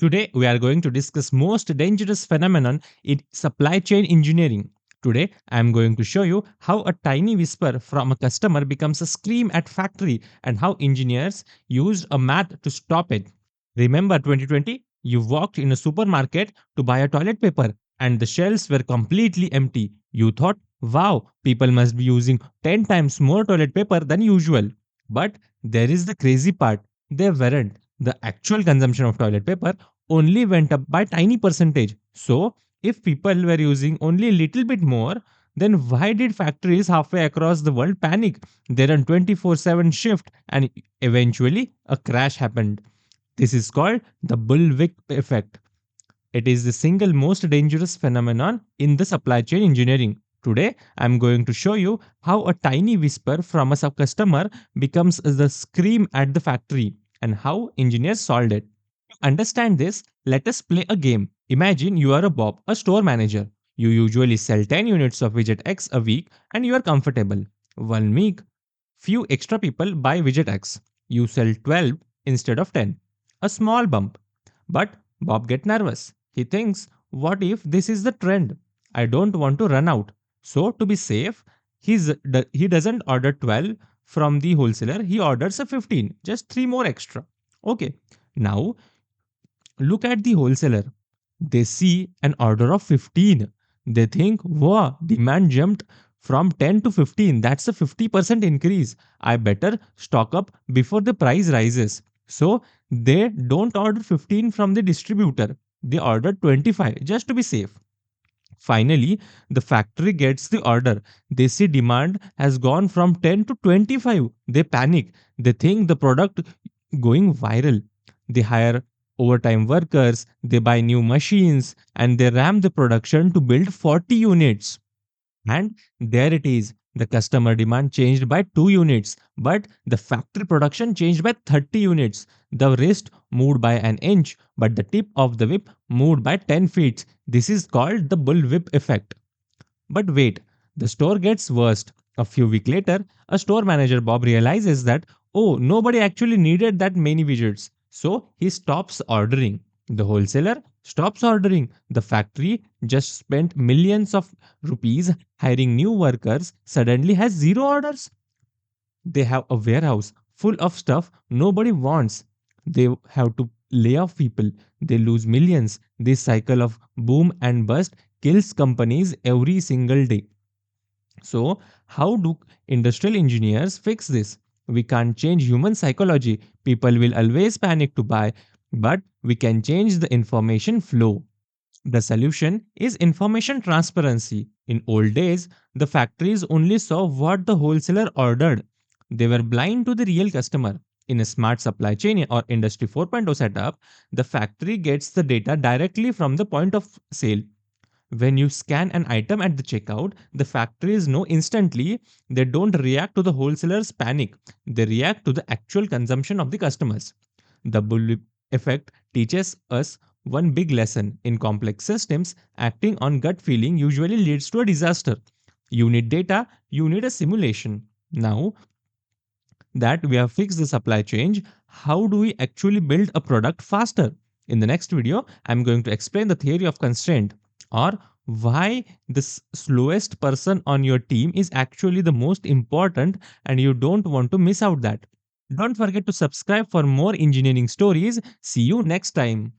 Today we are going to discuss most dangerous phenomenon in supply chain engineering. Today I am going to show you how a tiny whisper from a customer becomes a scream at factory and how engineers used a math to stop it. Remember 2020? You walked in a supermarket to buy a toilet paper and the shelves were completely empty. You thought, wow, people must be using 10 times more toilet paper than usual. But there is the crazy part. They weren't. The actual consumption of toilet paper only went up by tiny percentage. So, if people were using only a little bit more, then why did factories halfway across the world panic? They run 24/7 shift and eventually a crash happened. This is called the Bullwhip Effect. It is the single most dangerous phenomenon in the supply chain engineering. Today, I am going to show you how a tiny whisper from a customer becomes the scream at the factory and how engineers solved it. To understand this, let us play a game. Imagine you are a Bob, a store manager. You usually sell 10 units of widget X a week and you are comfortable. One week, few extra people buy widget X. You sell 12 instead of 10. A small bump. But Bob gets nervous. He thinks, what if this is the trend? I don't want to run out. So to be safe, he doesn't order 12 from the wholesaler, he orders a 15, just 3 more extra. Okay, now look at the wholesaler. They see an order of 15. They think, wow, demand jumped from 10 to 15. That's a 50% increase. I better stock up before the price rises. So they don't order 15 from the distributor. They order 25 just to be safe. Finally, the factory gets the order. They see demand has gone from 10 to 25. They panic. They think the product going viral. They hire overtime workers, they buy new machines, and they ramp the production to build 40 units. And there it is. The customer demand changed by 2 units, but the factory production changed by 30 units. The wrist moved by an inch, but the tip of the whip moved by 10 feet. This is called the bullwhip effect. But wait, the store gets worse. A few weeks later, a store manager Bob realizes that, oh, nobody actually needed that many widgets. So he stops ordering. The wholesaler stops ordering. The factory just spent millions of rupees hiring new workers, suddenly has zero orders. They have a warehouse full of stuff nobody wants. They have to lay off people. They lose millions. This cycle of boom and bust kills companies every single day. So, how do industrial engineers fix this? We can't change human psychology. People will always panic to buy, but we can change the information flow. The solution is information transparency. In old days, the factories only saw what the wholesaler ordered. They were blind to the real customer. In a smart supply chain or Industry 4.0 setup, the factory gets the data directly from the point of sale. When you scan an item at the checkout, the factories know instantly. They don't react to the wholesaler's panic. They react to the actual consumption of the customers. The bull effect teaches us one big lesson. In complex systems, acting on gut feeling usually leads to a disaster. You need data, you need a simulation. Now that we have fixed the supply chain, how do we actually build a product faster? In the next video, I'm going to explain the theory of constraint, or why the slowest person on your team is actually the most important and you don't want to miss out that. Don't forget to subscribe for more engineering stories. See you next time.